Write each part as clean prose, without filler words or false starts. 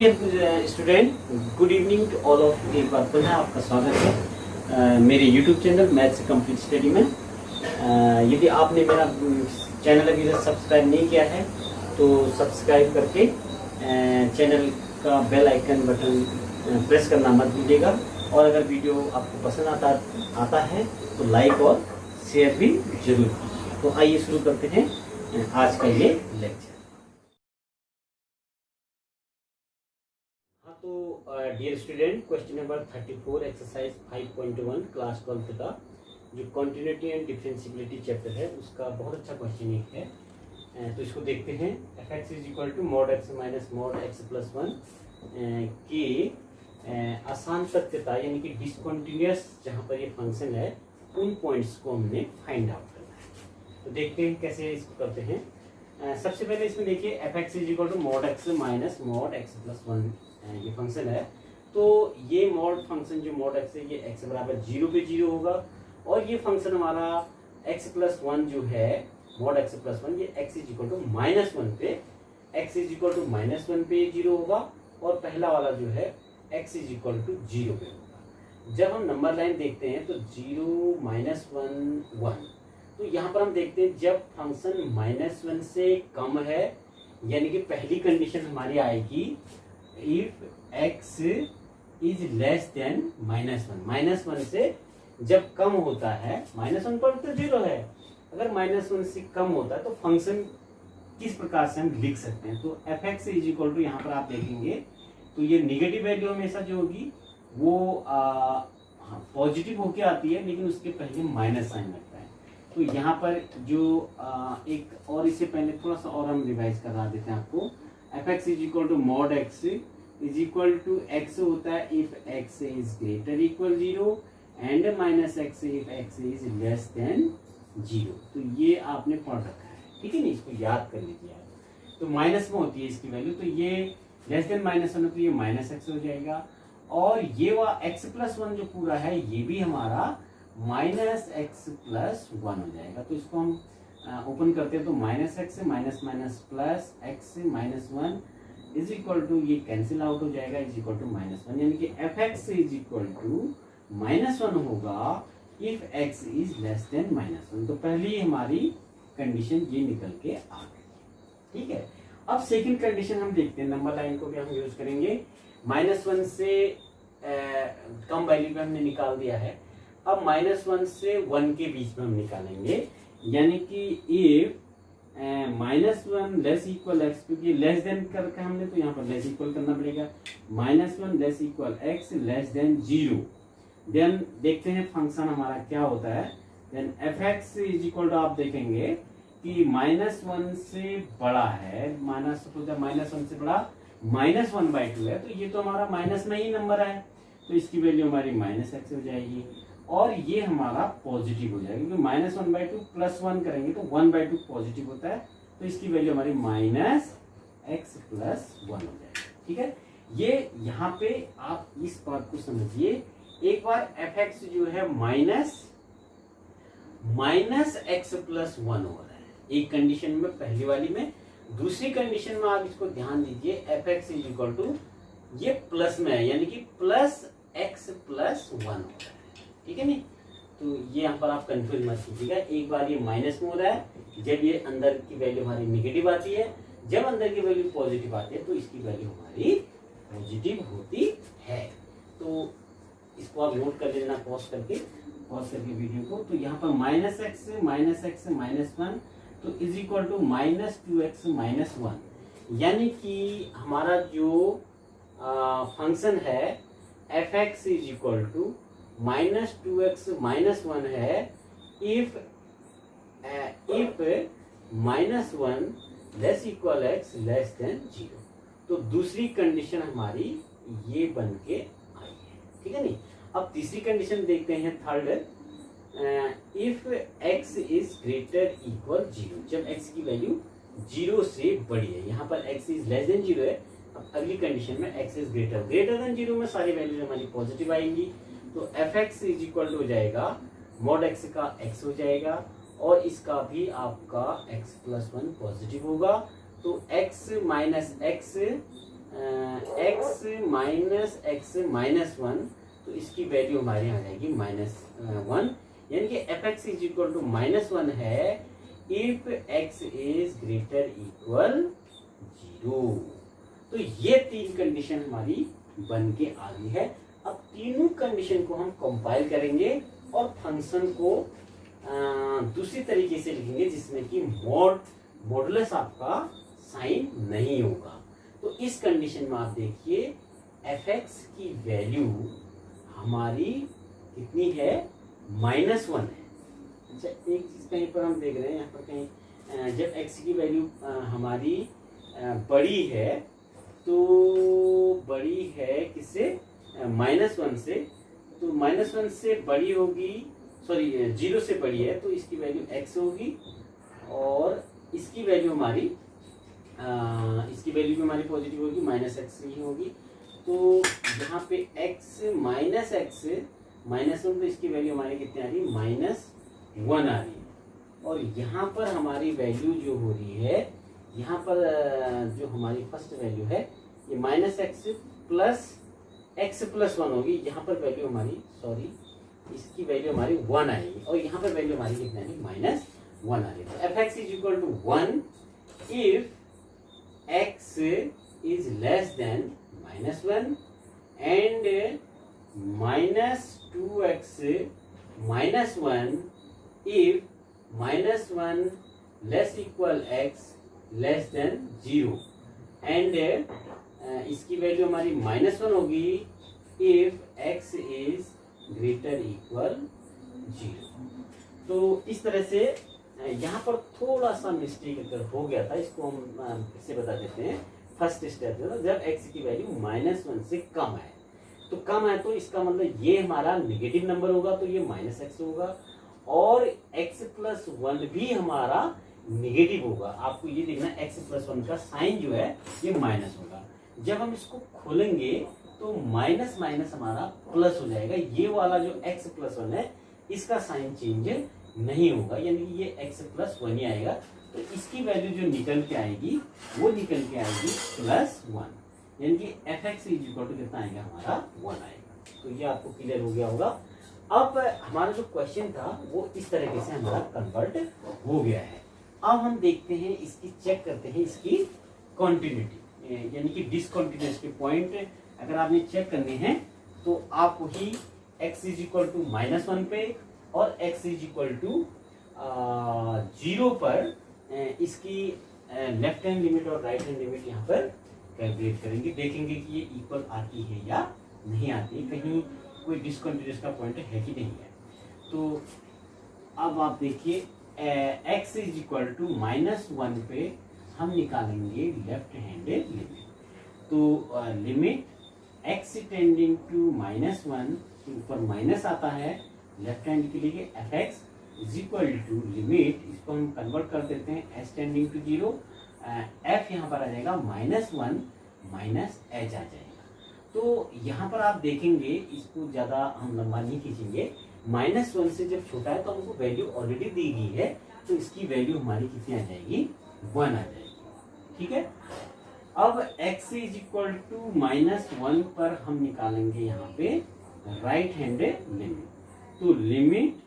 Student, good evening to all of. एक बार पुनः आपका स्वागत है मेरे YouTube channel maths complete study में। यदि आपने मेरा चैनल अभी तक सब्सक्राइब नहीं किया है तो सब्सक्राइब करके चैनल का बेल आइकन बटन प्रेस करना मत भूलिएगा। और अगर वीडियो आपको पसंद आता है तो लाइक और शेयर भी जरूर कीजिए। तो आइए शुरू करते हैं आज का ये लेक्चर। हाँ, तो dear student, question number 34 exercise 5.1 class 12 का जो कॉन्टिन्यूटी एंड डिफरेंशिएबिलिटी चैप्टर है उसका बहुत अच्छा क्वेश्चन एक है। तो इसको देखते हैं। fx is equal to mod x minus mod x plus 1 की आसान सत्यता यानी कि डिसकंटिन्यूअस जहाँ पर ये फंक्शन है उन पॉइंट्स को हमने फाइंड आउट करना है। तो देखते हैं कैसे इसको करते हैं। सबसे पहले इसमें देखिए fx is equal to mod x minus mod x plus 1 ये फंक्शन है। तो ये मॉड फंक्शन जो मॉड एक्स है ये x बराबर 0 पे 0 होगा और ये फंक्शन हमारा x प्लस 1 जो है मॉड x प्लस 1 ये x is equal to minus 1 पे x is equal to minus 1 पे 0 होगा और पहला वाला जो है x इज इक्वल टू 0 पे होगा। जब हम नंबर लाइन देखते हैं तो 0 माइनस 1 1, तो यहाँ पर हम देखते हैं जब फंक्शन माइनस 1 से कम है यानी कि पहली कंडीशन हमारी आएगी if x is less than minus 1। Minus 1 से जब कम होता है, माइनस 1 पर तो 0 है, अगर माइनस 1 से कम होता है तो फंक्शन किस प्रकार से हम लिख सकते हैं। तो fx इज इक्वल टू यहाँ पर आप देखेंगे तो ये निगेटिव वैल्यू हमेशा जो होगी वो पॉजिटिव होके आती है लेकिन उसके पहले माइनस साइन लगता है। तो यहाँ पर जो एक और इससे पहले थोड़ा सा और हम रिवाइज करा देते हैं आपको। fx is equal to mod x is equal to x होता है if x is greater equal 0 and minus x if x is less than 0। तो ये आपने पढ़ रखा है, ठीक है ना, इसको याद कर लीजिए आप। तो माइनस में होती है इसकी वैल्यू, तो ये लेस देन माइनस 1 तो ये माइनस x हो जाएगा और ये वह x प्लस 1 जो पूरा है ये भी हमारा माइनस x प्लस 1 हो जाएगा। तो इसको हम ओपन करते हैं तो माइनस एक्स से माइनस माइनस प्लस एक्स से माइनस 1 इज इक्वल टू ये कैंसिल आउट हो जाएगा इज इक्वल टू माइनस 1, यानी कि f x is equal to minus 1 होगा if x is less than minus 1। तो पहली हमारी कंडीशन ये निकल के आ गई, ठीक है। अब सेकंड कंडीशन हम देखते हैं, नंबर लाइन को भी हम यूज करेंगे। माइनस 1 से कम वैल्यू पे हमने निकाल दिया है, अब माइनस 1 से 1 के बीच में हम निकालेंगे, यानी कि if minus 1 less equal x, क्योंकि लेस देन करके हमने तो यहाँ पर लेस इक्वल करना पड़ेगा। Minus 1 less equal x less than 0, then देखते हैं फंक्शन हमारा क्या होता है। Then f x is equal to आप देखेंगे कि माइनस 1 से बड़ा है, माइनस 1 से बड़ा माइनस 1/2 है, तो ये तो हमारा माइनस में ही नंबर है तो इसकी वैल्यू हमारी माइनस एक्स हो जाएगी और ये हमारा पॉजिटिव हो जाएगा क्योंकि माइनस 1/2 प्लस 1 करेंगे तो 1/2 पॉजिटिव होता है तो इसकी वैल्यू हमारी माइनस एक्स प्लस 1 हो जाएगी, ठीक है। ये यहाँ पे आप इस बात को समझिए, एक बार एफ एक्स जो है माइनस एक्स प्लस 1 हो रहा है एक कंडीशन में, पहली वाली में। दूसरी कंडीशन में आप इसको ध्यान दीजिए, f x is equal to ये प्लस में है यानी कि प्लस एक्स प्लस 1 हो रहा है, ठीक है नहीं। तो ये यहाँ पर आप कंफ्यूज मत कीजिएगा, एक बार ये माइनस में हो रहा है जब ये अंदर की वैल्यू हमारी निगेटिव आती है, जब अंदर की वैल्यू पॉजिटिव आती है तो इसकी वैल्यू हमारी पॉजिटिव होती है। तो इसको आप नोट कर लेना पॉज करके वीडियो को। तो यहाँ पर माइनस एक्स से माइनस 1 तो is equal to minus 2x minus 1, यानी कि हमारा जो फंक्शन है f x is equal to minus 2x minus 1 है if minus 1 less equal x less than 0। तो दूसरी कंडीशन हमारी ये बन के आई है, ठीक है नहीं। अब तीसरी कंडीशन देखते हैं, third, if x is greater equal 0, जब x की वैल्यू 0 से बड़ी है। यहाँ पर x इज लेस देन 0 है, अब अगली कंडीशन में x इज ग्रेटर देन 0 में सारी वैल्यूज हमारी पॉजिटिव आएंगी। तो f x is equal to हो जाएगा मॉड एक्स का x हो जाएगा और इसका भी आपका x प्लस 1 पॉजिटिव होगा। तो x minus x x minus one, तो इसकी वैल्यू हमारे यहाँ आ जाएगी -1, यानी कि f x is equal to -1 है if x is greater equal 0। तो ये 3 कंडीशन हमारी बन के आ गई है। अब तीनों कंडीशन को हम कंपाइल करेंगे और फंक्शन को दूसरी तरीके से लिखेंगे जिसमें कि मॉडुलस आपका साइन नहीं होगा। तो इस कंडीशन में आप देखिए एफ एक्स की वैल्यू हमारी कितनी है, -1 है। अच्छा, एक चीज कहीं पर हम देख रहे हैं, यहाँ पर कहीं जब एक्स की वैल्यू हमारी बड़ी है, तो बड़ी है किससे, -1 से, तो -1 से बड़ी होगी, सॉरी 0 से बड़ी है, तो इसकी वैल्यू x होगी और इसकी वैल्यू हमारी भी हमारी पॉजिटिव होगी, -x ही होगी। तो यहाँ पे x -1, तो इसकी वैल्यू हमारी कितनी आ रही है, -1 आ रही है। और यहाँ पर हमारी वैल्यू जो हो रही है, यहाँ पर जो हमारी फर्स्ट वैल्यू है ये -x+1 होगी। यहाँ पर वैल्यू हमारी, सॉरी इसकी वैल्यू हमारी 1 आएगी और यहाँ पर वैल्यू हमारी कितनी आ रही, -1 आ रही है। तो f x is equal to 1 if x is less than -1 and -2x -1 if -1 less equal x less than 0 and इसकी वैल्यू हमारी -1 होगी if x is greater equal 0। तो इस तरह से यहाँ पर थोड़ा सा मिस्टेक अगर हो गया था, इसको हम इससे बता देते हैं। फर्स्ट स्टेप जो जब x की वैल्यू -1 से कम है, तो कम है तो इसका मतलब ये हमारा नेगेटिव नंबर होगा, तो ये -x होगा और x+1 भी हमारा नेगेटिव होगा। आपको ये देखना x+1 का साइन जो है ये माइनस होगा। जब हम इसको खोलेंगे तो माइनस माइनस हमारा प्लस हो जाएगा। ये वाला जो x+1 है इसका साइन चेंज नहीं होगा, यानी कि ये x+1 ही आएगा। तो इसकी वैल्यू जो निकल के आएगी वो निकल के आएगी +1, यानी कि f x is equal to कितना आएगा, हमारा 1 आएगा। तो ये आपको क्लियर हो गया होगा। अब हमारा जो क्वेश्चन था वो इस तरीके से हमारा कन्वर्ट हो गया है। अब हम देखते हैं, इसकी चेक करते हैं इसकी कॉन्टिन्यूटी, यानी कि डिसकॉन्टिन्यूस के पॉइंट अगर आपने चेक करने हैं तो आप वही x इज इक्वल टू -1 पे और x इज इक्वल टू 0 पर इसकी लेफ्ट हैंड लिमिट और राइट हैंड लिमिट यहाँ पर कैलकुलेट करेंगे, देखेंगे कि ये इक्वल आती है या नहीं आती, कहीं कोई डिसकंटिन्यूअस का पॉइंट है कि नहीं है। तो अब आप देखिए x इज इक्वल टू -1 पे हम निकालेंगे लेफ्ट हैंड लिमिट। तो लिमिट x टेंडिंग टू -1 के ऊपर माइनस आता है, लेफ्ट हैंड के लिए f x is equal to limit, इसको हम कन्वर्ट कर देते हैं s टेंडिंग टू 0, f यहाँ पर आ जाएगा -1 माइनस h आ जाएगा। तो यहाँ पर आप देखेंगे, इसको ज़्यादा हम लंबा नहीं खींचेंगे, -1 से जब छोटा है तो हमको वैल्यू ऑलरेडी दी गई है, तो इसकी वैल्यू हमारी कितनी आ जाएगी, 1 आ जाएगी। ठीक है, अब x इज इक्वल टू -1 पर हम निकालेंगे यहाँ पे राइट हैंड लिमिट। तो लिमिट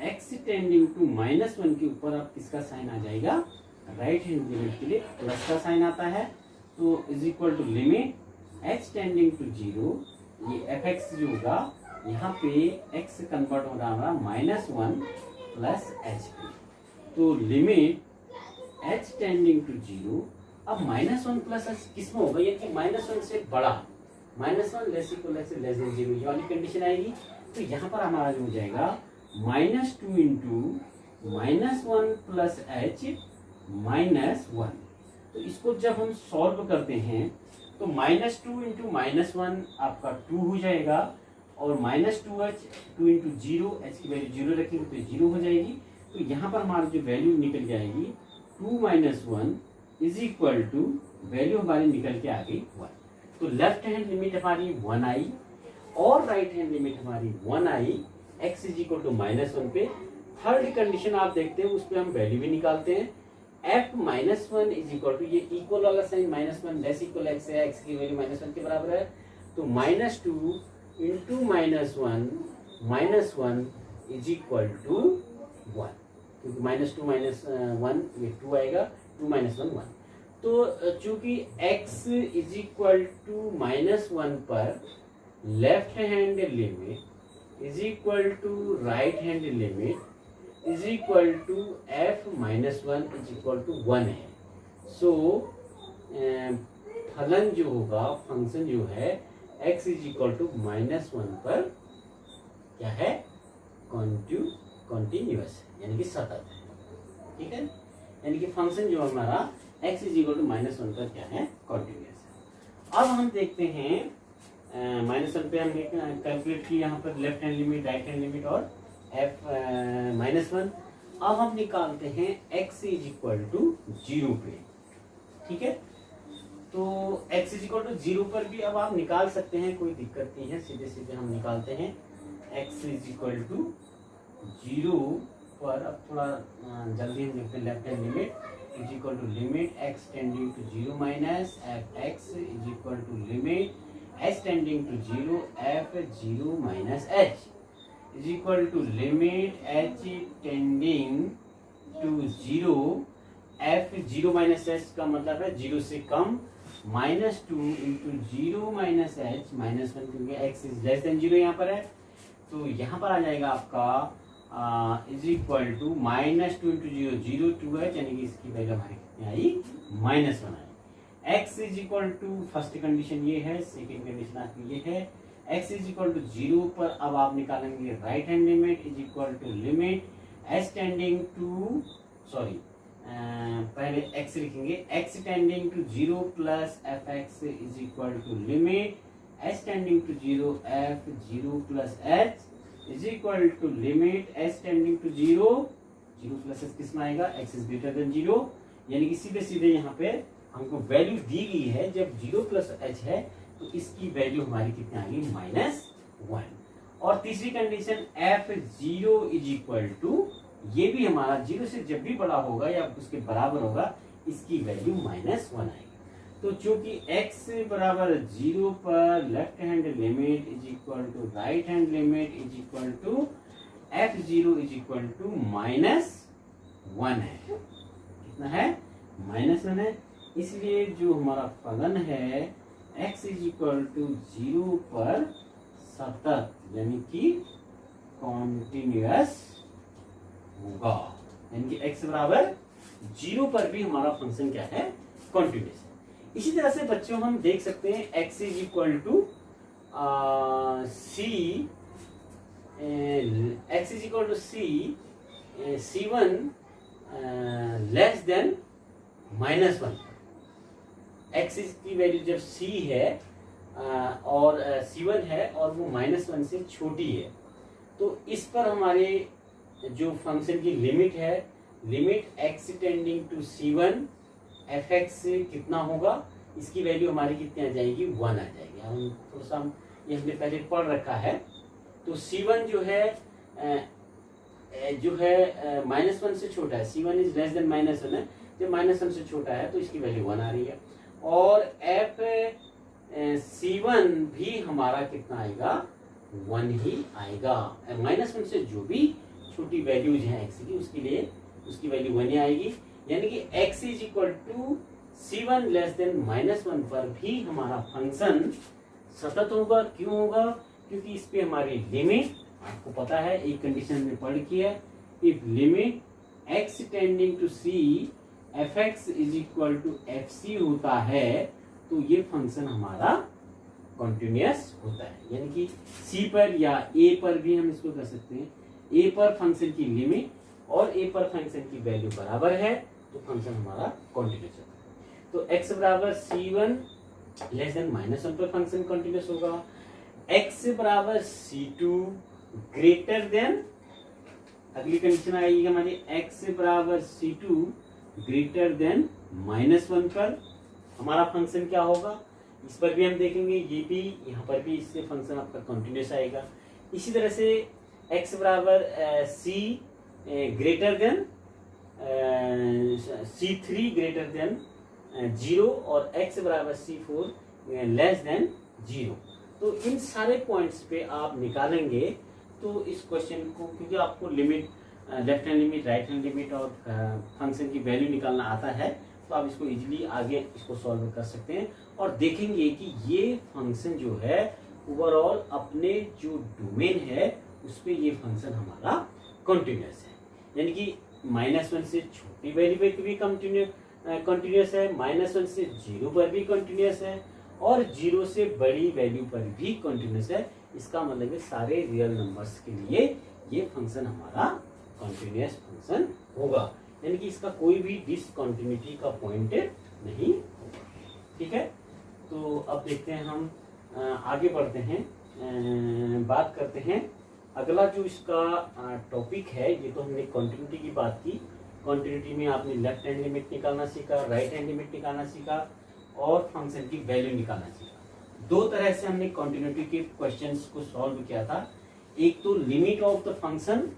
x टेंडिंग टू -1 के ऊपर अब किसका साइन आ जाएगा, राइट हैंड लिमिट के लिए प्लस का साइन आता है। तो is equal to limit h tending to 0, ये एफ एक्स जो होगा यहाँ पे x कन्वर्ट हो रहा है -1 प्लस h। तो लिमिट h टेंडिंग टू 0, अब -1 प्लस h किस में होगा, ये कि -1 से बड़ा, -1 लेस इक्वल लेस देन 0 ये वाली कंडीशन आएगी। तो यहाँ पर हमारा जो हो जाएगा -2 इंटू -1 प्लस h -1। तो इसको जब हम सॉल्व करते हैं तो -2 इंटू -1 आपका 2 हो जाएगा और -2h 2 इंटू 0, h की वैल्यू 0 रखेंगे तो 0 हो जाएगी। तो यहाँ पर हमारी जो वैल्यू निकल जाएगी 2 - 1 इज इक्वल टू वैल्यू हमारी निकल के आ गई 1। तो लेफ्ट हैंड लिमिट हमारी 1 आई और राइट हैंड लिमिट हमारी 1 आई, x इज इक्वल टू -1 पे। थर्ड कंडीशन आप देखते हैं उस पर हम वैल्यू भी निकालते हैं। f minus one is equal to, ये इक्वल वाला sign minus one less equal x है, एक्स की वैल्यू माइनस वन के बराबर है, तो minus two into minus one is equal to one, क्योंकि माइनस टू माइनस वन ये टू आएगा, टू माइनस वन वन। तो चूंकि x is equal to minus one पर left hand limit is equal to right hand limit is equal to f minus one is equal to one है। So फलन जो होगा, function जो है x is equal to minus one पर क्या है, कॉन्टिन्यूअस है, यानी कि सतत है। ठीक है, यानी कि फंक्शन जो हमारा x is equal to minus one पर क्या है, कॉन्टिन्यूअस है। अब हम देखते हैं माइनस वन पे हमने कैलकुलेट किया यहाँ पर left hand limit, right hand limit और f माइनस वन। अब हम निकालते हैं x is equal to zero पे। ठीक है, तो x is equal to zero पर भी अब आप निकाल सकते हैं, कोई दिक्कत नहीं है, सीधे सीधे हम निकालते हैं x is equal to zero पर। अब थोड़ा जल्दी हम लिखते हैं left hand limit is equal to limit x tending to zero minus f x is equal to limit h tending to zero f zero minus h is equal to limit h tending to zero f zero minus h का मतलब है zero से कम, minus two into zero minus h minus one, क्योंकि x is less than zero यहाँ पर है, तो यहाँ पर आ जाएगा आपका is equal to minus two into zero, zero to h, यानी कि इसकी वैल्यू हमारी कितनी आई, माइनस वन आई। X is equal to, first condition ये है, सेकेंड कंडीशन आपकी ये है, x is equal to zero पर अब आप निकालेंगे right hand limit is equal to limit h tending to, sorry पहले x लिखेंगे, x tending to zero plus f x is equal to limit h tending to zero f zero plus h is equal to limit h tending to zero, zero plus h किस में आएगा, x is greater than zero, यानी कि सीधे सीधे यहाँ पे हमको वैल्यू दी गई है, जब जीरो प्लस h है तो इसकी वैल्यू हमारी कितनी आ गई, माइनस वन। और तीसरी condition f zero is equal to, ये भी हमारा जीरो से जब भी बड़ा होगा या उसके बराबर होगा, इसकी वैल्यू माइनस वन आएगी। तो चूंकि x बराबर जीरो पर left hand limit is equal to right hand limit is equal to f zero is equal to minus one है, कितना है, माइनस वन है। इसलिए जो हमारा फलन है x is equal to zero पर सतत, यानी कि कॉन्टिन्यूअस होगा, यानी कि x बराबर जीरो पर भी हमारा फंक्शन क्या है, कॉन्टिन्यूअस है। इसी तरह से बच्चों हम देख सकते हैं x is equal to x is equal to c1 less than minus one. x की वैल्यू जब c है और c1 है और वो माइनस वन से छोटी है, तो इस पर हमारे जो फंक्शन की लिमिट है, limit x tending to c1 f x कितना होगा, इसकी वैल्यू हमारी कितनी आ जाएगी, वन आ जाएगी। हम थोड़ा सा ये हमने पहले पढ़ रखा है, तो c1 जो है माइनस वन से छोटा है, c1 is less than minus one है, जब माइनस वन से छोटा है तो इसकी वैल्यू वन आ रही है। और एफ c1 भी हमारा कितना आएगा, वन ही आएगा। माइनस वन से जो भी छोटी वैल्यूज हैं x की, उसके लिए उसकी वैल्यू वन ही आएगी, यानी कि x is equal to c1 less than minus one पर भी हमारा फंक्शन सतत होगा। क्यों होगा, क्योंकि इस पे हमारी लिमिट, आपको पता है एक कंडीशन में पढ़ की है, if limit x tending to c f x is equal to f c होता है, तो ये फंक्शन हमारा कॉन्टिन्यूअस होता है, यानी कि c पर या a पर भी हम इसको कर सकते हैं, a पर फंक्शन की लिमिट और a पर फंक्शन की वैल्यू बराबर है, तो फंक्शन हमारा कॉन्टिन्यूअस होता है। तो x बराबर c1 less than minus one पर फंक्शन कॉन्टिन्यूअस होगा, x बराबर c2 ग्रेटर देन, अगली कंडीशन आएगी हमारी x बराबर c2 greater than minus one पर हमारा फंक्शन क्या होगा, इस पर भी हम देखेंगे, ये भी यहाँ पर भी इससे फंक्शन आपका कॉन्टिन्यूअस आएगा। इसी तरह से x बराबर c greater than C3 greater than 0 और x बराबर C4 लेस देन 0। तो इन सारे पॉइंट्स पे आप निकालेंगे तो इस क्वेश्चन को, क्योंकि आपको limit, left hand limit, right hand limit और फंक्शन की वैल्यू निकालना आता है, तो आप इसको इजीली आगे इसको सॉल्व कर सकते हैं और देखेंगे कि ये फंक्शन जो है ओवरऑल अपने जो डोमेन है उस पर ये फंक्शन हमारा कंटिन्यूअस है। यानी कि -1 से छोटी वैल्यू पे भी कंटिन्यूअस है, -1 से 0 पर भी कंटिन्यूअस है और 0 से बड़ी वैल्यू पर भी कंटिन्यूअस है। इसका मतलब है सारे रियल नंबर्स के लिए ये फंक्शन हमारा कंटिन्यूअस फंक्शन होगा, यानी कि इसका कोई भी डिसकंटिन्यूटी का पॉइंट नहीं होगा। ठीक है, तो अब देखते हैं हम आगे बढ़ते हैं, बात करते हैं अगला जो इसका टॉपिक है। ये तो हमने कंटिन्यूटी की बात की। कंटिन्यूटी में आपने लेफ्ट हैंड लिमिट निकालना सीखा, राइट हैंड लिमिट निकालना सीखा और फंक्शन की वैल्यू निकालना सीखा। दो तरह से हमने कंटिन्यूटी के क्वेश्चंस को सॉल्व किया था। एक तो limit of the function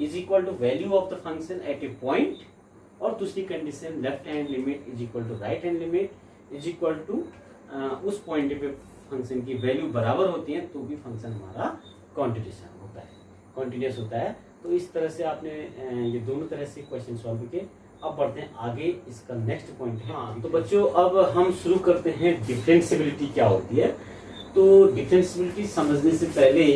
is equal to value of the function at a point, और दूसरी condition left hand limit is equal to right hand limit is equal to उस पॉइंट पे फंक्शन की वैल्यू बराबर होती है तो भी फंक्शन हमारा कंटिन्यूअस होता है। तो इस तरह से आपने ये दोनों तरह से क्वेश्चन सॉल्व किए। अब बढ़ते हैं आगे, इसका नेक्स्ट पॉइंट है। हाँ, तो बच्चों अब हम शुरू करते हैं डिफरेंशिएबिलिटी क्या होती है। तो डिफरेंशिएबिलिटी समझने से पहले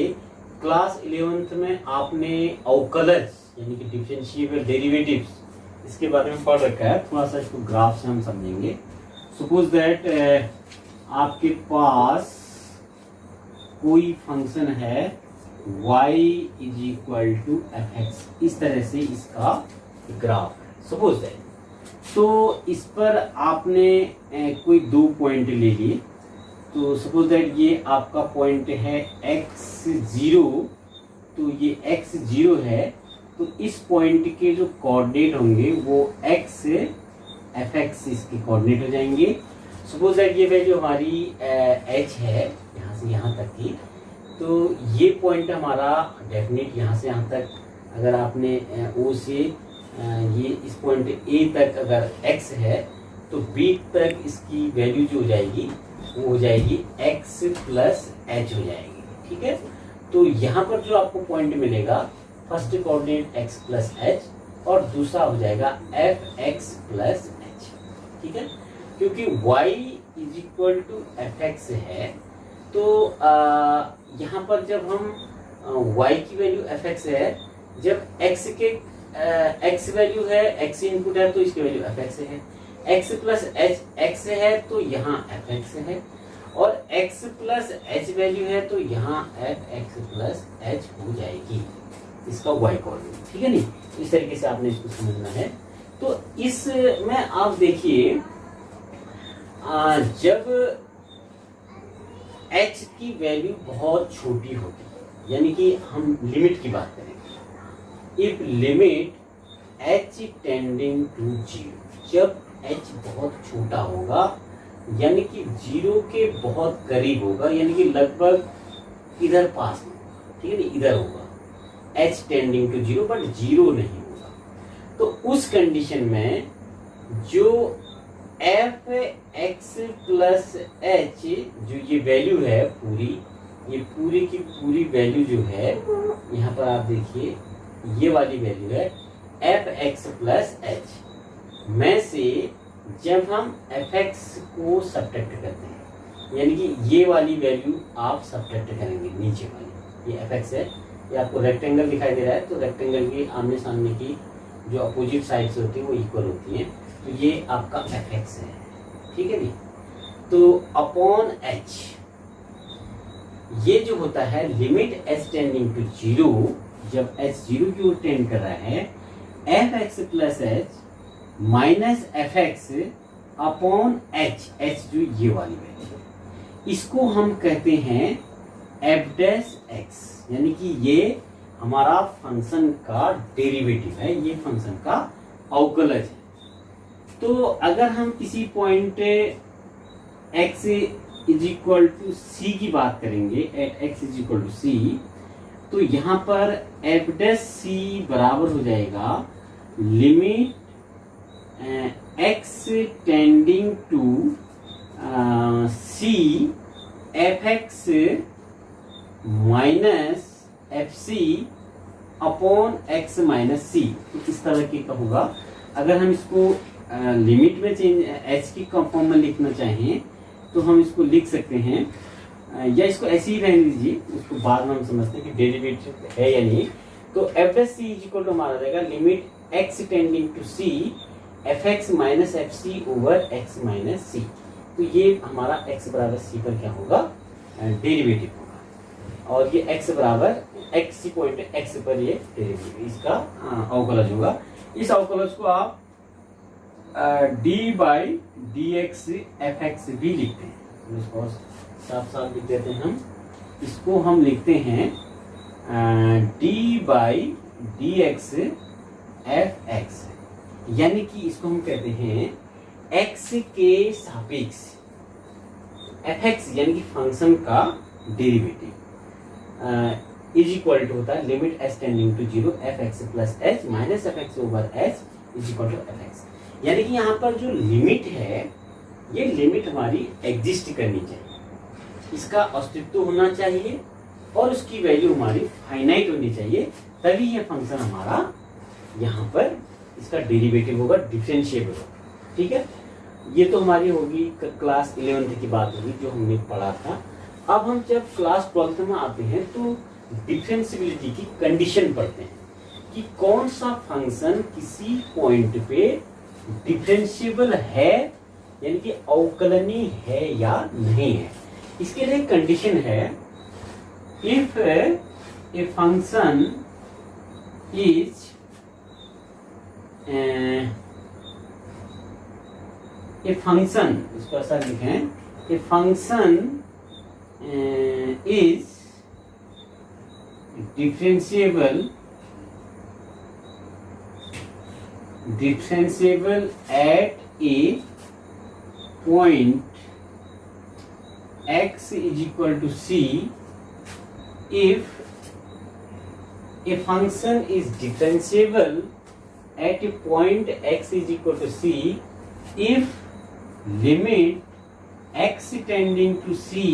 क्लास 11th में आपने अवकलज यानी कि डिफरेंशिएबल डेरिवेटिव्स इसके बारे में पढ़ रखा है। थोड़ा सा इसको ग्राफ से हम समझेंगे। सपोज दैट आपके पास कोई फंक्शन है y is equal to fx, इस तरह से इसका ग्राफ है सपोज दैट। तो इस पर आपने कोई दो पॉइंट ले लिए। तो सपोज दैट ये आपका पॉइंट है x0, तो ये x0 है। तो इस पॉइंट के जो कोऑर्डिनेट होंगे वो x fx इसके कोऑर्डिनेट हो जाएंगे। सपोज दैट ये वैल्यू हमारी h है यहाँ से यहाँ तक की, तो ये पॉइंट हमारा डेफिनेट यहाँ से यहाँ तक, अगर आपने O से ये इस पॉइंट A तक अगर x है तो B तक इसकी वैल्यू जो हो जाएगी वो हो जाएगी x प्लस h हो जाएगी। ठीक है, तो यहाँ पर जो आपको पॉइंट मिलेगा first coordinate x plus h और दूसरा हो जाएगा fx प्लस h। ठीक है, क्योंकि y is equal to fx है तो यहाँ पर जब हम y की वैल्यू fx है, जब x के x वैल्यू है, x इनपुट है तो इसकी वैल्यू fx है, x प्लस h x है तो यहाँ fx है, और x प्लस h वैल्यू है तो यहाँ fx प्लस h हो जाएगी इसका y कोऑर्डिनेट। ठीक है नहीं, इस तरीके से आपने इसको समझना है। तो इसमें आप देखिए जब h की वैल्यू बहुत छोटी होगी, यानी कि हम लिमिट की बात करेंगे, if limit h tending to 0, जब h बहुत छोटा होगा यानी कि 0 के बहुत करीब होगा, यानी कि लगभग इधर पास में, ठीक है नहीं, इधर होगा h टेंडिंग टू 0 बट 0 नहीं होगा। तो उस कंडीशन में जो fx प्लस h जो ये वैल्यू है पूरी, ये पूरी की पूरी वैल्यू जो है यहाँ पर आप देखिए ये वाली वैल्यू है fx प्लस h में से जब हम fx को सब्ट्रैक्ट करते हैं, यानी कि ये वाली वैल्यू आप सब्ट्रैक्ट करेंगे, नीचे वाली ये fx है, ये आपको रेक्टेंगल दिखाई दे रहा है, तो रेक्टेंगल की आमने सामने की जो अपोजिट साइड्स होती है वो इक्वल होती हैं, तो ये आपका fx है। ठीक है नहीं, तो अपॉन h ये जो होता है लिमिट h टेंडिंग टू 0, जब h 0 की ओर टेंड कर रहा है, fx plus h minus fx upon h, h जो ये वाली वैल्यू, इसको हम कहते हैं f डैश x, यानी कि ये हमारा फंक्शन का डेरिवेटिव है, ये फंक्शन का अवकलज है। तो अगर हम किसी point x is equal to c की बात करेंगे, at x is equal to c, तो यहाँ पर f डैश c बराबर हो जाएगा limit x tending to c f x minus f c upon x minus c, इस तरह की का होगा। अगर हम इसको लिमिट में चेंज एच की फॉर्म में लिखना चाहें तो हम इसको लिख सकते हैं, या इसको ऐसे ही रहने दीजिए, उसको बाद में हम समझते हैं कि डेरिवेटिव है या नहीं। तो f s c is equal to हमारा रहेगा limit x tending to c f x minus f c over x minus c. तो ये हमारा एक्स बराबर सी पर क्या होगा, डेरिवेटिव होगा, और ये एक्स बराबर एक्स पॉइंट एक्स पर ये डेरिवेटिव इसका अवकलज होगा। इस अवकलज को आप D by D x F x भी लिखते हैं। इसको साफ साफ लिख देते हैं हम, इसको हम लिखते हैं D by D x F x, यानी कि इसको हम कहते हैं एक्स के सापेक्ष एफ एक्स यानी कि फंक्शन का डेरिवेटिव इज इक्वल टू होता है limit h tending to 0 f x plus h minus f x over h is equal to f x. यानी कि यहाँ पर जो लिमिट है, ये लिमिट हमारी एग्जिस्ट करनी चाहिए, इसका अस्तित्व होना चाहिए और उसकी वैल्यू हमारी फाइनाइट होनी चाहिए, तभी ये फंक्शन हमारा यहाँ पर इसका डेरिवेटिव होगा, डिफरेंशिएबल होगा। ठीक है, ये तो हमारी होगी क्लास 11th की बात होगी जो हमने पढ़ा था। अब हम जब क्लास 12th में आते हैं तो डिफरेंशिएबिलिटी की कंडीशन पढ़ते हैं कि कौन सा फंक्शन किसी पॉइंट पे डिफरेंशिएबल है, यानी कि अवकलनीय है या नहीं है। इसके लिए कंडीशन है, if a function is a function, इसको ऐसा लिखें, a function is differentiable at a point x is equal to c if a function is differentiable at a point x is equal to c if limit x tending to c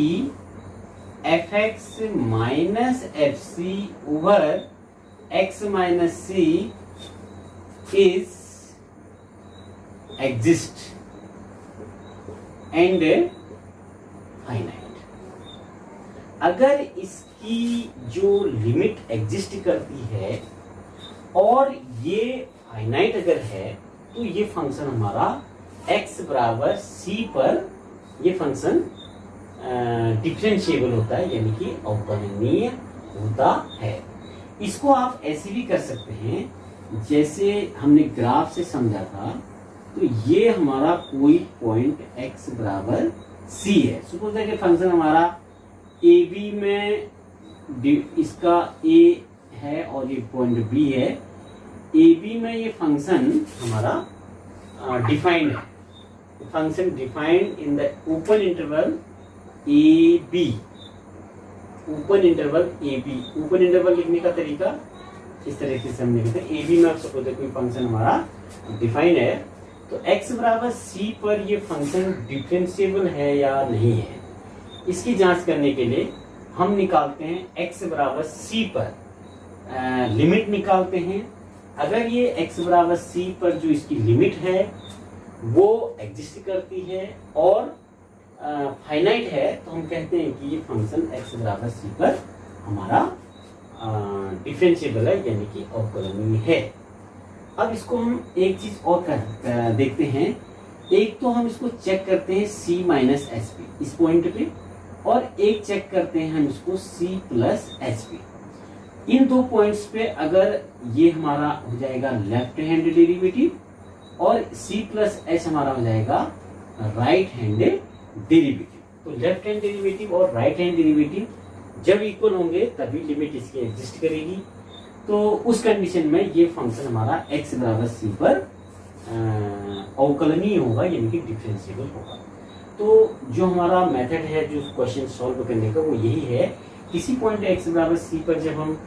f x minus f c over x minus c is exist and finite. अगर इसकी जो limit exist करती है और ये finite अगर है तो ये फंक्शन हमारा x बराबर c पर ये फंक्शन डिफरेंशिएबल होता है, यानी कि अवकलनीय होता है। इसको आप ऐसे भी कर सकते हैं जैसे हमने ग्राफ से समझा था, तो ये हमारा कोई पॉइंट x बराबर c है। सपोज दैट कि फंक्शन हमारा ए बी में इसका a है और ये पॉइंट b है। ए बी में ये फंक्शन हमारा डिफाइंड है, function defined in the open interval a b, open interval a b. Open interval लिखने का तरीका इस तरीके से हम लिखते हैं, ए बी में आप सपोज कोई फंक्शन हमारा डिफाइन है, तो x बराबर c पर ये फंक्शन डिफरेंशिएबल है या नहीं है, इसकी जांच करने के लिए हम निकालते हैं x बराबर c पर लिमिट निकालते हैं। अगर ये x बराबर c पर जो इसकी लिमिट है वो एग्जिस्ट करती है और फाइनाइट है, तो हम कहते हैं कि ये फंक्शन x बराबर c पर हमारा डिफरेंशिएबल है, यानी कि अवकलनीय है। अब इसको हम एक चीज और देखते हैं, एक तो हम इसको चेक करते हैं c माइनस एच पी इस पॉइंट पे, और एक चेक करते हैं हम इसको c प्लस एच पी। इन दो पॉइंट्स पे अगर ये हमारा हो जाएगा लेफ्ट हैंड डेरिवेटिव और c प्लस एच हमारा हो जाएगा राइट हैंड डेरिवेटिव। तो लेफ्ट हैंड डेरिवेटिव और राइट हैंड डेरिवेटिव जब इक्वल होंगे तभी लिमिट इसकी एग्जिस्ट करेगी। तो उस कंडीशन में ये फंक्शन हमारा x बराबर c पर अवकलनीय होगा, यानी कि डिफरेंशिएबल होगा। तो जो हमारा मेथड है जो क्वेश्चन सॉल्व करने का वो यही है, किसी पॉइंट x बराबर c पर जब हम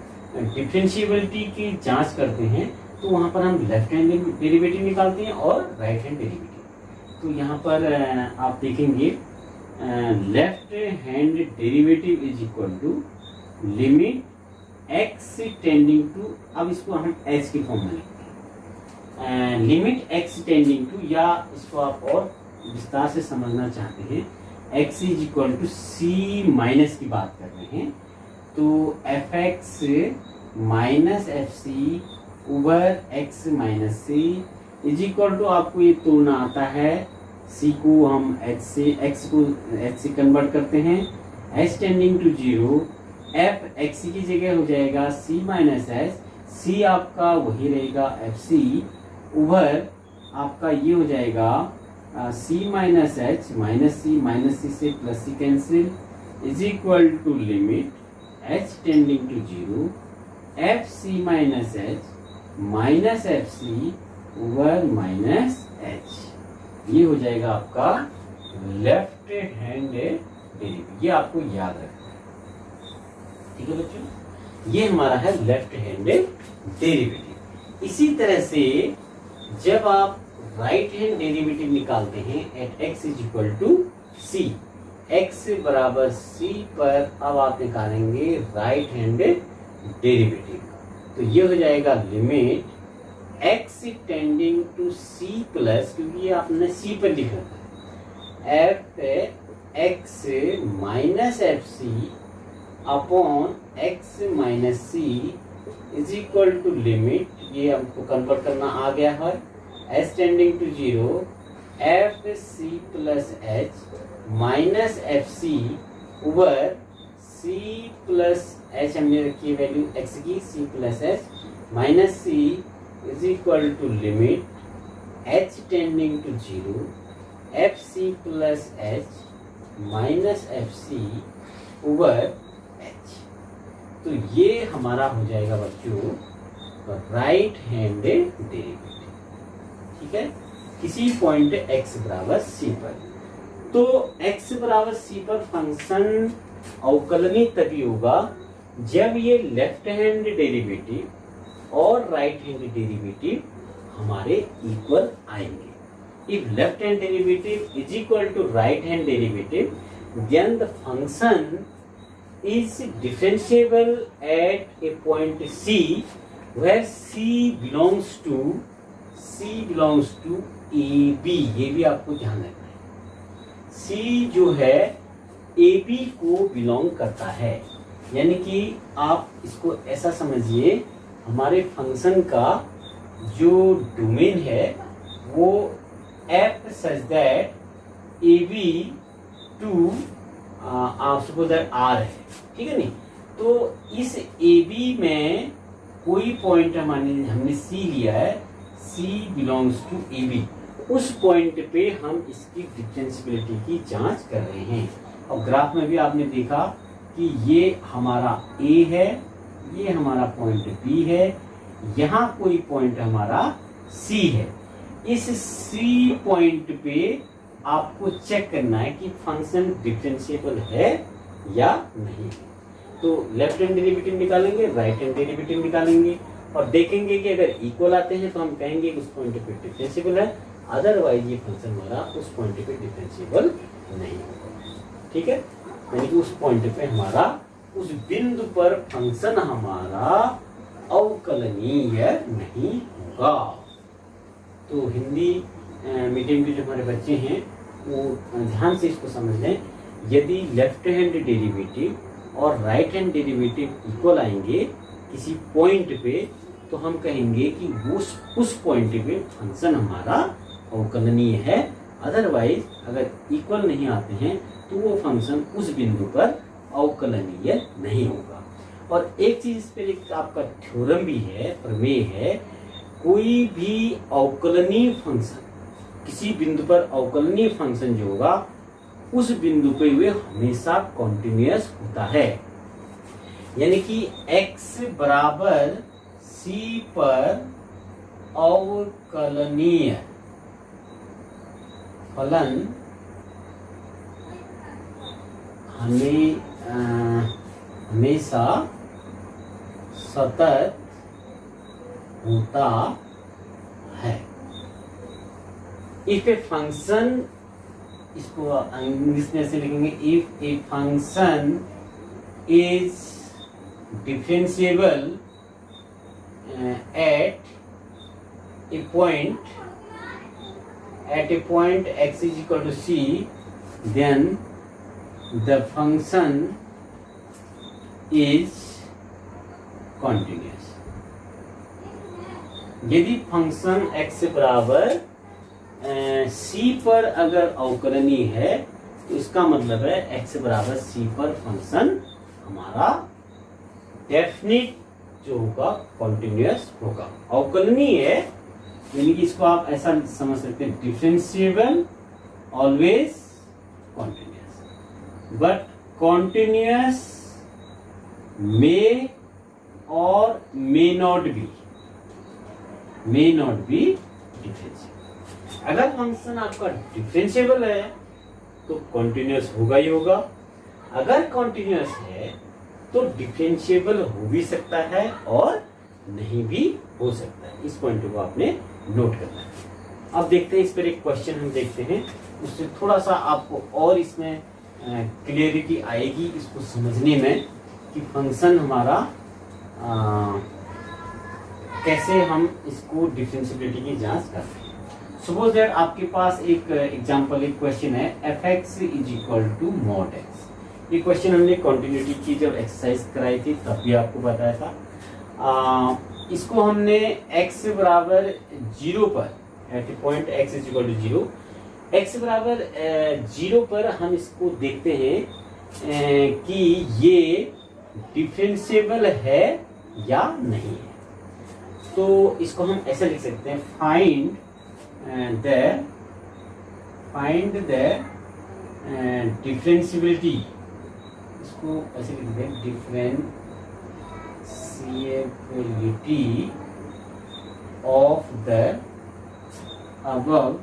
डिफरेंशिएबिलिटी की जांच करते हैं तो वहाँ पर हम लेफ्ट हैंड डेरिवेटिव निकालते हैं और राइट हैंड डेरिवेटिव। तो यहाँ पर आप देखेंगे left hand derivative is equal to limit x tending to, अब इसको हम h की फॉर्म में लिखते हैं, लिमिट x टेंडिंग टू, या इसको आप और विस्तार से समझना चाहते हैं x is equal to c minus की बात कर रहे हैं, तो fx minus fc over x minus c is equal to, आपको ये तोड़ना आता है, c को हम h से, x को h से कन्वर्ट करते हैं, h tending to 0, f x की जगह हो जाएगा c माइनस एच, c आपका वही रहेगा fc ओवर आपका ये हो जाएगा c minus h minus c से प्लस सी cancel is equal to limit h tending to 0 f c minus h minus f c over minus h, ये हो जाएगा आपका लेफ्ट हैंड डेरिवेटिव। ये आपको याद रखना है, ठीक है बच्चों, ये हमारा है लेफ्ट हैंड डेरिवेटिव। इसी तरह से जब आप राइट हैंड डेरिवेटिव निकालते हैं at x is equal to c, x बराबर c पर अब आप निकालेंगे राइट हैंड डेरिवेटिव, तो ये हो जाएगा limit x tending to c plus, क्योंकि ये आपने c पर लिख रखा है, f x minus f c upon x minus c is equal to limit, ये हमको कन्वर्ट करना आ गया है, s tending to 0 f c plus h minus f c over c plus h, हमने रखी है वैल्यू x की, c plus h minus c is equal to limit h tending to 0 f c plus h minus f c over h। तो ये हमारा हो जाएगा बच्चों राइट हैंड डेरिवेटिव, ठीक है, किसी पॉइंट x बराबर c पर। तो x बराबर c पर फंक्शन अवकलनी तभी होगा जब ये लेफ्ट हैंड डेरिवेटिव और राइट हैंड डेरिवेटिव हमारे इक्वल आएंगे। If left hand derivative is equal to right hand derivative, then the function is differentiable at a point c where c belongs to AB। ये भी आपको ध्यान रखना है, c जो है AB को बिलोंग करता है, यानी कि आप इसको ऐसा समझिए हमारे फंक्शन का जो डोमेन है वो f such that AB to suppose that R है, ठीक है नहीं, तो इस AB में कोई पॉइंट हमने C लिया है, C बिलोंग्स टू AB, उस पॉइंट पे हम इसकी डिफरेंशियबिलिटी की जांच कर रहे हैं। और ग्राफ में भी आपने देखा कि ये हमारा A है, ये हमारा पॉइंट B है, यहाँ कोई पॉइंट हमारा C है। इस C पॉइंट पे आपको चेक करना है कि फंक्शन डिफरेंशिएबल है या नहीं। तो लेफ्ट हैंड डेरिवेटिव निकालेंगे, राइट हैंड डेरिवेटिव निकालेंगे और देखेंगे कि अगर इक्वल आते हैं तो हम कहेंगे कि उस पॉइंट पे डिफरेंशिएबल है, अदरवाइज ये फंक्शन हमारा उस पॉइंट पे डिफरेंशिएबल नहीं होगा, ठीक है, यानी कि उस पॉइंट पे हमारा, उस बिंदु पर फंक्शन हमारा अवकलनीय नहीं होगा। तो हिंदी मीडियम के जो हमारे बच्चे हैं वो ध्यान से इसको समझ लें, यदि लेफ्ट हैंड डेरिवेटिव और राइट हैंड डेरिवेटिव इक्वल आएंगे किसी पॉइंट पे, तो हम कहेंगे कि उस पॉइंट पे फंक्शन हमारा अवकलनीय है, अदरवाइज अगर इक्वल नहीं आते हैं तो वो फंक्शन उस बिंदु पर अवकलनीय नहीं होगा। और एक चीज इस पर एक आपका थ्योरम भी है, प्रमेय है, कोई भी अवकलनीय फंक्शन, किसी बिंदु पर अवकलनीय फंक्शन जो होगा उस बिंदु पे वे हमेशा कॉन्टिन्यूअस होता है, यानी कि x बराबर c पर अवकलनीय फलन हमेशा सतत होता है। इफ ए फंक्शन, इसको इंग्लिश में ऐसे लिखेंगे, if a function is differentiable at a point x is equal to c, then the function is continuous. यदि फंक्शन x से बराबर c पर अगर अवकलनीय है तो इसका मतलब है x से बराबर c पर फंक्शन हमारा डेफिनिट जो होगा कॉन्टिन्यूअस होगा। अवकलनीय है यानी कि इसको आप ऐसा समझ सकते हैं, differentiable always continuous, but continuous may और मे नॉट बी डिफरेंशिएबल। अगर फंक्शन आपका डिफरेंशिएबल है तो कॉन्टिन्यूअस होगा ही होगा, अगर कॉन्टिन्यूअस है तो डिफरेंशिएबल हो भी सकता है और नहीं भी हो सकता है। इस पॉइंट को आपने नोट करना है। अब देखते हैं इस पर एक क्वेश्चन हम देखते हैं, उससे थोड़ा सा आपको और इसमें क्लियरिटी आएगी इसको समझने में कि फंक्शन हमारा कैसे हम इसको डिफरेंशिएबिलिटी की जांच करते हैं। सपोज दैट आपके पास एक एग्जांपल, एक क्वेश्चन है fx is equal to mod x। ये क्वेश्चन हमने कंटिन्यूटी की जब एक्सरसाइज कराई थी तब भी आपको बताया था। इसको हमने x बराबर 0 पर, at point x is equal to 0, x बराबर 0 पर हम इसको देखते हैं कि ये डिफरेंशिएबल है या नहीं है। तो इसको हम ऐसे लिख सकते हैं, फाइंड द डिफरेंशिएबिलिटी, इसको ऐसे लिखते हैं, differentiability of the above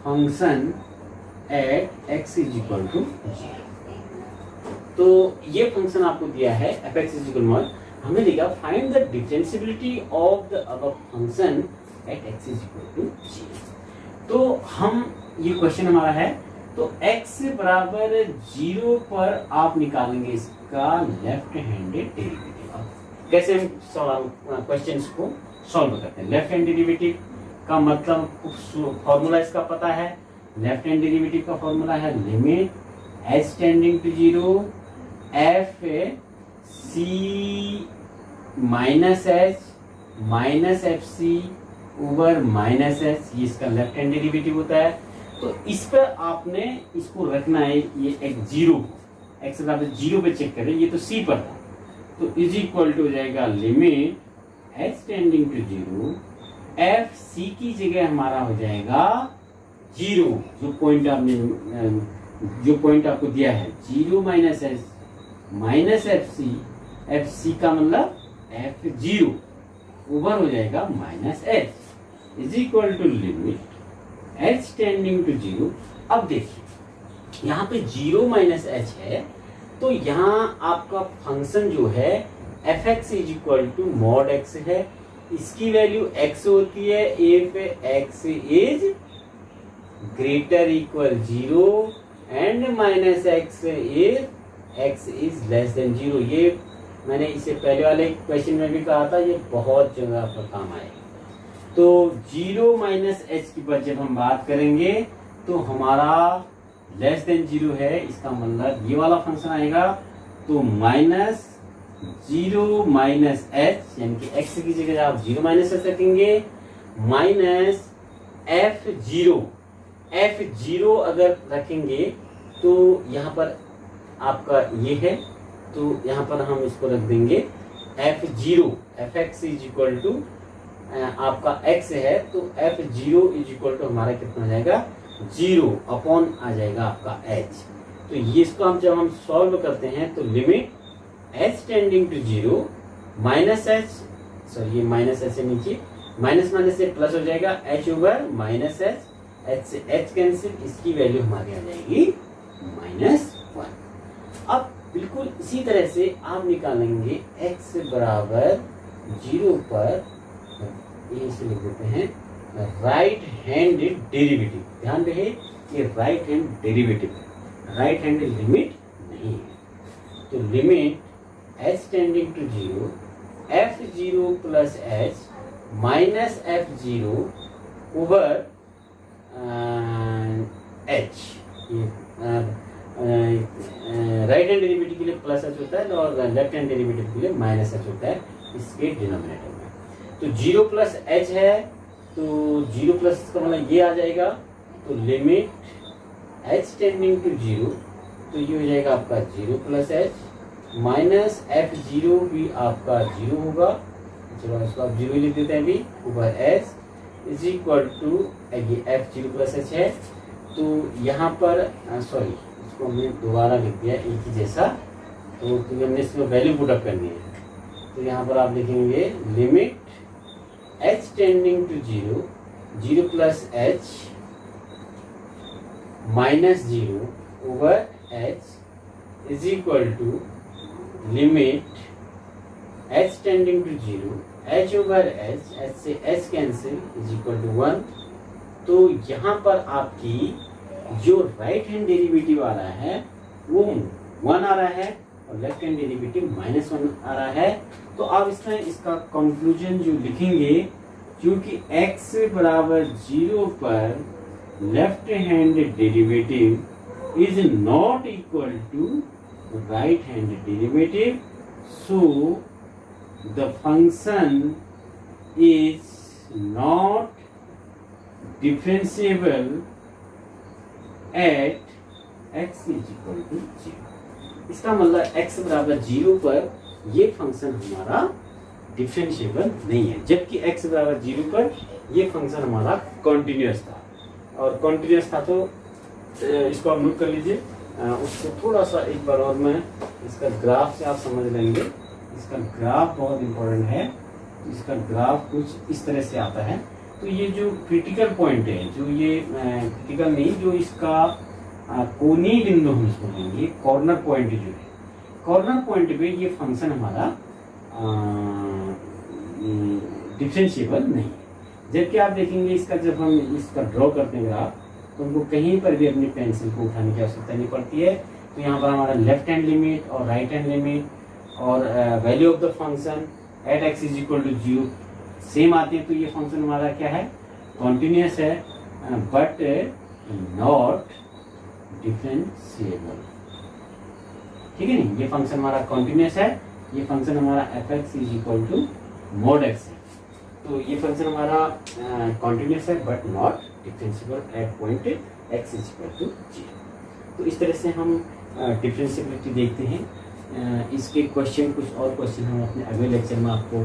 function at x is equal to 0। तो ये फंक्शन आपको दिया है fx इज इक्वल टू, हमें लिखा find the differentiability of the above function at x is equal to 0। तो हम, ये क्वेश्चन हमारा है, तो x बराबर 0 पर आप निकालेंगे इसका लेफ्ट हैंडेड डेरिवेटिव। कैसे हम क्वेश्चन को सॉल्व करते हैं? लेफ्ट हैंड डेरिवेटिव का मतलब फॉर्मूला इसका पता है। लेफ्ट हैंड डेरिवेटिव का फॉर्मूला है limit h tending to 0 f c minus h minus f c over minus h, ये इसका लेफ्ट हैंड डेरिवेटिव होता है। तो इस पर आपने इसको रखना है, ये एक 0, x बराबर 0 पे चेक करें, ये तो c पर था, तो इज इक्वल टू हो जाएगा limit h tending to 0 f c की जगह हमारा हो जाएगा 0, जो पॉइंट आपको दिया है 0 minus h minus f c का मतलब f0 ओवर हो जाएगा minus h is equal to limit h tending to 0। अब देखिए यहाँ पे 0 माइनस h है, तो यहाँ आपका फंक्शन जो है fx is equal to mod x है, इसकी वैल्यू x होती है if x is greater equal 0 and minus x is x is less than 0। ये मैंने इसे पहले वाले क्वेश्चन में भी कहा था, ये बहुत जगह पर काम आएगा। तो 0 माइनस h की पर जब हम बात करेंगे तो हमारा लेस देन 0 है, इसका मतलब ये वाला फंक्शन आएगा, तो माइनस 0 माइनस h यानी कि x की जगह आप 0 माइनस h रखेंगे, माइनस f0 अगर रखेंगे तो यहाँ पर आपका ये है, तो यहाँ पर हम इसको रख देंगे f0, fx is equal to आपका x है, तो f0 इज इक्वल टू हमारा कितना हो जाएगा 0 अपॉन आ जाएगा आपका h। तो ये इसको हम जब हम सॉल्व करते हैं तो limit h tending to 0 minus h, sorry ये माइनस h से नीचे, माइनस माइनस से प्लस हो जाएगा h ओवर माइनस h से h कैंसिल, इसकी वैल्यू हमारी आ जाएगी -1। अब बिल्कुल इसी तरह से आप निकालेंगे x बराबर 0 पर ये इसे लिख देते हैं राइट हैंड डेरिवेटिव। ध्यान रहे ये राइट हैंड डेरिवेटिव है, राइट हैंड लिमिट नहीं है। तो limit h tending to 0 f0 plus h minus f0 over h। Right hand derivative के लिए प्लस h होता है और लेफ्ट हैंड डेरिवेटिव के लिए माइनस h होता है इसके डिनोमिनेटर में। तो 0 प्लस h है तो 0 प्लस का मतलब ये आ जाएगा। तो लिमिट h टेंडिंग टू 0 तो ये हो जाएगा आपका 0 प्लस h माइनस f0 भी आपका 0 होगा। चलो इसको आप 0 लिख देते हैं अभी ऊपर s इज इक्वल टू ये f0 प्लस h है। तो यहाँ पर सॉरी इसको हमने दोबारा लिख दिया एक ही जैसा, तो क्योंकि हमने इसमें वैल्यू पुट अप करनी है। तो यहाँ पर आप लिखेंगे limit h tending to 0 0 plus h minus 0 over h is equal to limit h tending to 0 h over h से h cancel is equal to 1। तो यहाँ पर आपकी जो राइट हैंड डेरिवेटिव आ रहा है वो 1 आ रहा है और लेफ्ट हैंड डेरिवेटिव -1 आ रहा है। तो आप इसका कंक्लूजन जो लिखेंगे, क्योंकि x बराबर 0 पर left hand derivative is not equal to right hand derivative, so the function is not differentiable at x is equal to 0। इसका मतलब x बराबर 0 पर ये फंक्शन हमारा डिफरेंशिएबल नहीं है, जबकि x बराबर 0 पर ये फंक्शन हमारा कॉन्टिन्यूअस था। और कॉन्टिन्यूअस था तो इसको आप नोट कर लीजिए। उसको थोड़ा सा एक बार और मैं इसका ग्राफ से आप समझ लेंगे। इसका ग्राफ बहुत इंपॉर्टेंट है। इसका ग्राफ कुछ इस तरह से आता है। तो ये जो क्रिटिकल पॉइंट है, जो ये क्रिटिकल नहीं, जो इसका कोनीय बिंदु हम इसको कहेंगे, कॉर्नर पॉइंट जो है, कॉर्नर पॉइंट पे ये फंक्शन हमारा डिफरेंशिएबल नहीं है। जबकि आप देखेंगे इसका जब हम इसका ड्रॉ करते हैं ग्राफ, तो हमको कहीं पर भी अपनी पेंसिल को उठाने की आवश्यकता नहीं पड़ती है। तो यहाँ पर हमारा लेफ्ट हैंड लिमिट और राइट हैंड लिमिट और value of the function at x is equal to 0 same आते हैं। तो ये फंक्शन हमारा क्या है, कॉन्टिन्यूअस है बट नॉट डिफरेंशिएबल। ठीक है नहीं, ये फंक्शन हमारा कॉन्टिन्यूअस है, ये फंक्शन हमारा fx is equal to mod x है। तो ये फंक्शन हमारा कॉन्टिन्यूअस है but not differentiable at point x is equal to 0। तो इस तरह से हम डिफरेंशिएबिलिटी देखते हैं। इसके क्वेश्चन, कुछ और क्वेश्चन हम अपने अगले लेक्चर में आपको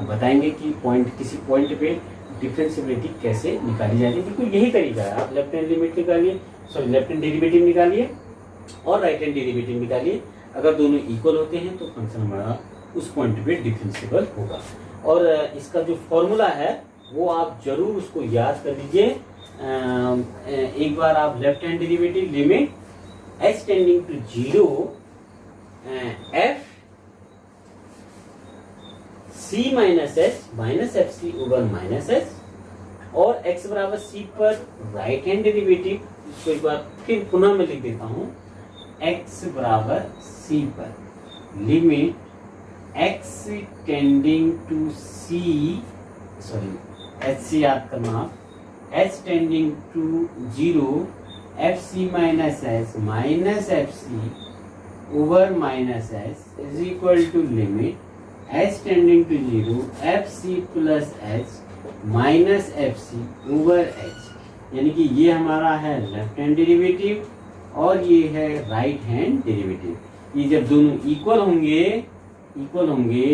बताएंगे कि किसी पॉइंट पे डिफरेंशिएबिलिटी कैसे निकाली जाती है। बिल्कुल यही तरीका है, आप लेफ्ट हैंड लिमिट निकालिए, सॉरी लेफ्ट हैंड डेरिवेटिव निकालिए और राइट हैंड डेरिवेटिव निकालिए। अगर दोनों इक्वल होते हैं तो फंक्शन हमारा उस पॉइंट पे डिफरेंशिएबल होगा। और इसका जो फॉर्मूला है वो आप जरूर उसको याद कर लीजिए। एक बार आप left hand derivative limit h tending to 0 f c minus h minus f c over minus h, और x बराबर c पर राइट हैंड डेरिवेटिव, इसको एक बार फिर पुनः मैं लिख देता हूं, x बराबर c पर limit x tending to c, sorry h से याद करना, h tending to 0 f c minus h minus f c over minus h is equal to limit h tending to 0 f c plus h minus f c over h. यानी कि ये हमारा है left hand derivative और ये है right hand derivative. ये जब दोनों इक्वल होंगे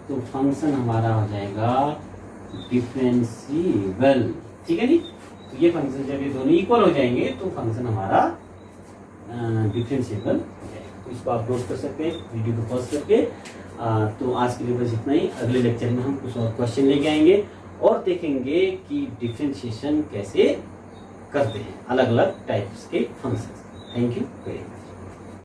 तो फंक्शन हमारा हो जाएगा डिफरेंशिएबल। ठीक है जी। तो ये फंक्शन जब ये दोनों इक्वल हो जाएंगे तो फंक्शन हमारा डिफरेंशिएबल हो जाएगा। तो इसको आप नोट कर सकते हैं वीडियो को पॉज करके। तो आज के लिए बस इतना ही। अगले लेक्चर में हम कुछ और क्वेश्चन लेके आएंगे और देखेंगे कि डिफरेंशिएशन कैसे करते हैं अलग अलग टाइप्स के function. Thank you very much.